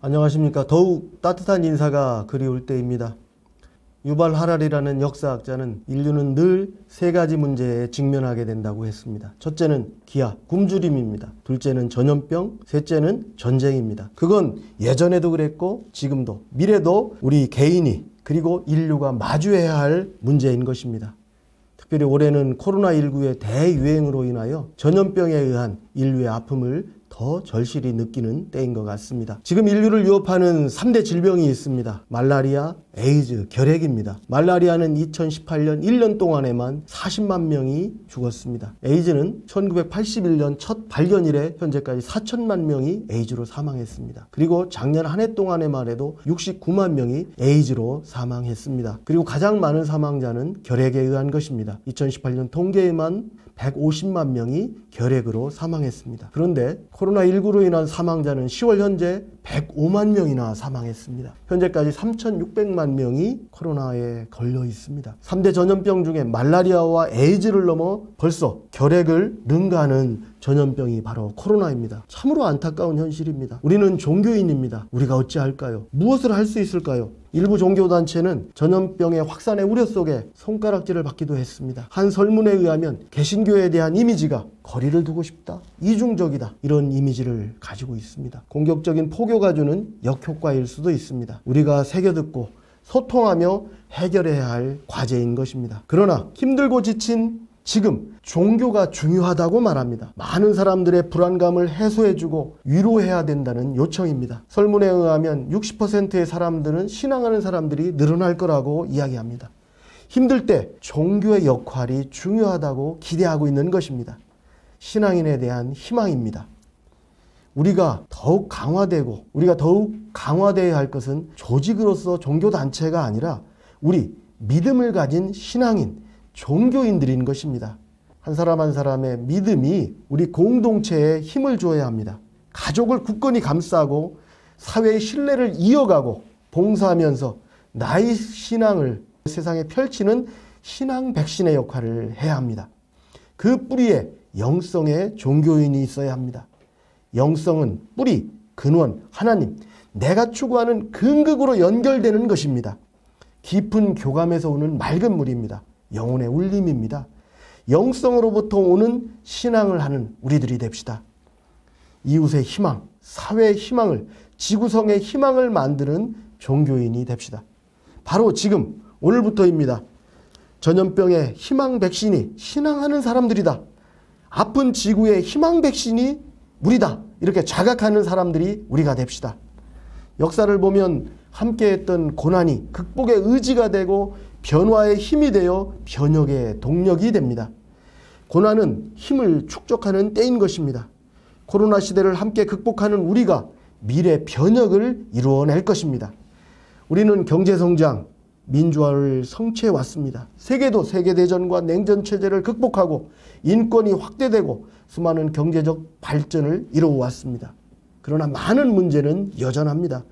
안녕하십니까. 더욱 따뜻한 인사가 그리울 때입니다. 유발 하랄이라는 역사학자는 인류는 늘 세 가지 문제에 직면하게 된다고 했습니다. 첫째는 기아, 굶주림입니다. 둘째는 전염병, 셋째는 전쟁입니다. 그건 예전에도 그랬고 지금도 미래도 우리 개인이 그리고 인류가 마주해야 할 문제인 것입니다. 특별히 올해는 코로나19의 대유행으로 인하여 전염병에 의한 인류의 아픔을 더 절실히 느끼는 때인 것 같습니다. 지금 인류를 위협하는 3대 질병이 있습니다. 말라리아, 에이즈, 결핵입니다. 말라리아는 2018년 1년 동안에만 40만 명이 죽었습니다. 에이즈는 1981년 첫 발견 이래 현재까지 4천만 명이 에이즈로 사망했습니다. 그리고 작년 한 해 동안에만 해도 69만 명이 에이즈로 사망했습니다. 그리고 가장 많은 사망자는 결핵에 의한 것입니다. 2018년 통계에만 150만 명이 결핵으로 사망했습니다. 그런데 코로나19로 인한 사망자는 10월 현재 105만 명이나 사망했습니다. 현재까지 3,600만 명이 코로나에 걸려 있습니다. 3대 전염병 중에 말라리아와 에이즈를 넘어 벌써 결핵을 능가하는 전염병이 바로 코로나입니다. 참으로 안타까운 현실입니다. 우리는 종교인입니다. 우리가 어찌할까요? 무엇을 할 수 있을까요? 일부 종교단체는 전염병의 확산의 우려 속에 손가락질을 받기도 했습니다. 한 설문에 의하면 개신교에 대한 이미지가 거리를 두고 싶다, 이중적이다, 이런 이미지를 가지고 있습니다. 공격적인 포교가 주는 역효과일 수도 있습니다. 우리가 새겨듣고 소통하며 해결해야 할 과제인 것입니다. 그러나 힘들고 지친 지금 종교가 중요하다고 말합니다. 많은 사람들의 불안감을 해소해주고 위로해야 된다는 요청입니다. 설문에 의하면 60%의 사람들은 신앙하는 사람들이 늘어날 거라고 이야기합니다. 힘들 때 종교의 역할이 중요하다고 기대하고 있는 것입니다. 신앙인에 대한 희망입니다. 우리가 더욱 강화되어야 할 것은 조직으로서 종교단체가 아니라 우리 믿음을 가진 신앙인, 종교인들인 것입니다. 한 사람 한 사람의 믿음이 우리 공동체에 힘을 줘야 합니다. 가족을 굳건히 감싸고 사회의 신뢰를 이어가고 봉사하면서 나의 신앙을 세상에 펼치는 신앙 백신의 역할을 해야 합니다. 그 뿌리에 영성의 종교인이 있어야 합니다. 영성은 뿌리, 근원, 하나님, 내가 추구하는 근극으로 연결되는 것입니다. 깊은 교감에서 오는 맑은 물입니다. 영혼의 울림입니다. 영성으로부터 오는 신앙을 하는 우리들이 됩시다. 이웃의 희망, 사회의 희망을, 지구성의 희망을 만드는 종교인이 됩시다. 바로 지금 오늘부터입니다. 전염병의 희망 백신이 신앙하는 사람들이다. 아픈 지구의 희망 백신이 우리다. 이렇게 자각하는 사람들이 우리가 됩시다. 역사를 보면 함께했던 고난이 극복의 의지가 되고 변화의 힘이 되어 변혁의 동력이 됩니다. 고난은 힘을 축적하는 때인 것입니다. 코로나 시대를 함께 극복하는 우리가 미래 변혁을 이루어낼 것입니다. 우리는 경제성장, 민주화를 성취해 왔습니다. 세계도 세계대전과 냉전체제를 극복하고 인권이 확대되고 수많은 경제적 발전을 이루어왔습니다. 그러나 많은 문제는 여전합니다.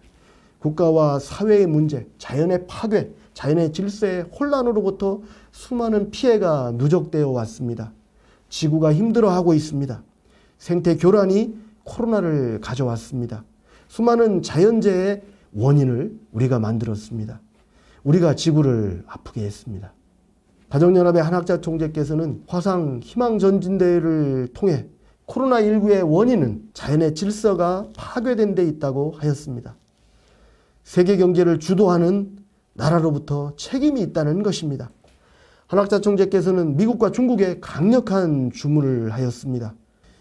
국가와 사회의 문제, 자연의 파괴, 자연의 질서의 혼란으로부터 수많은 피해가 누적되어 왔습니다. 지구가 힘들어하고 있습니다. 생태 교란이 코로나를 가져왔습니다. 수많은 자연재해의 원인을 우리가 만들었습니다. 우리가 지구를 아프게 했습니다. 가정연합의 한학자 총재께서는 화상 희망전진대회를 통해 코로나19의 원인은 자연의 질서가 파괴된 데 있다고 하였습니다. 세계 경제를 주도하는 나라로부터 책임이 있다는 것입니다. 한학자 총재께서는 미국과 중국에 강력한 주문을 하였습니다.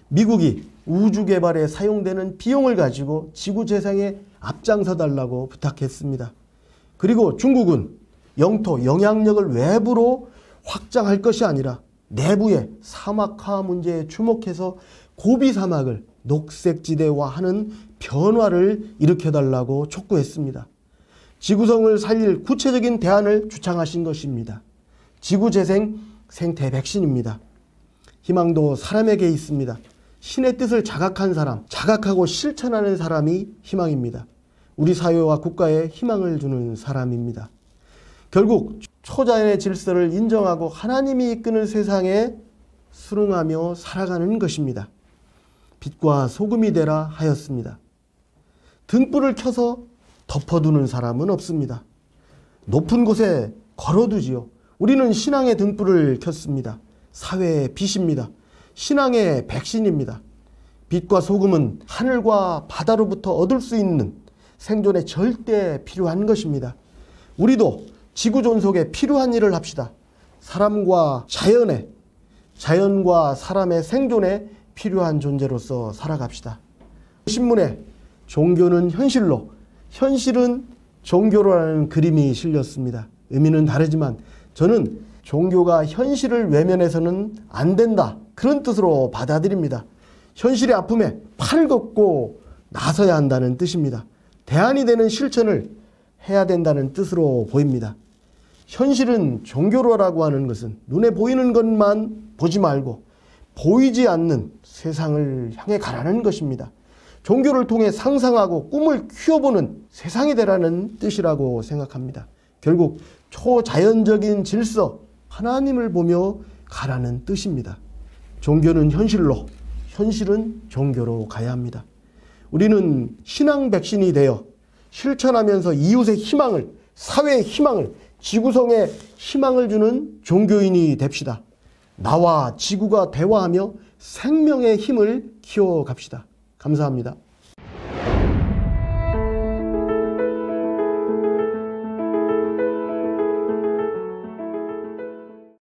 미국이 우주 개발에 사용되는 비용을 가지고 지구 재생에 앞장서 달라고 부탁했습니다. 그리고 중국은 영토 영향력을 외부로 확장할 것이 아니라 내부의 사막화 문제에 주목해서 고비 사막을 녹색지대화하는 변화를 일으켜달라고 촉구했습니다. 지구성을 살릴 구체적인 대안을 주창하신 것입니다. 지구재생 생태 백신입니다. 희망도 사람에게 있습니다. 신의 뜻을 자각한 사람, 자각하고 실천하는 사람이 희망입니다. 우리 사회와 국가에 희망을 주는 사람입니다. 결국 초자연의 질서를 인정하고 하나님이 이끄는 세상에 순응하며 살아가는 것입니다. 빛과 소금이 되라 하였습니다. 등불을 켜서 덮어두는 사람은 없습니다. 높은 곳에 걸어두지요. 우리는 신앙의 등불을 켰습니다. 사회의 빛입니다. 신앙의 백신입니다. 빛과 소금은 하늘과 바다로부터 얻을 수 있는 생존에 절대 필요한 것입니다. 우리도 지구 존속에 필요한 일을 합시다. 사람과 자연과 사람의 생존에 필요한 존재로서 살아갑시다. 신문에 종교는 현실로, 현실은 종교로라는 그림이 실렸습니다. 의미는 다르지만 저는 종교가 현실을 외면해서는 안 된다, 그런 뜻으로 받아들입니다. 현실의 아픔에 팔을 걷고 나서야 한다는 뜻입니다. 대안이 되는 실천을 해야 된다는 뜻으로 보입니다. 현실은 종교로라고 하는 것은 눈에 보이는 것만 보지 말고 보이지 않는 세상을 향해 가라는 것입니다. 종교를 통해 상상하고 꿈을 키워보는 세상이 되라는 뜻이라고 생각합니다. 결국 초자연적인 질서, 하나님을 보며 가라는 뜻입니다. 종교는 현실로, 현실은 종교로 가야 합니다. 우리는 신앙 백신이 되어 실천하면서 이웃의 희망을, 사회의 희망을, 지구성에 희망을 주는 종교인이 됩시다. 나와 지구가 대화하며 생명의 힘을 키워갑시다. 감사합니다.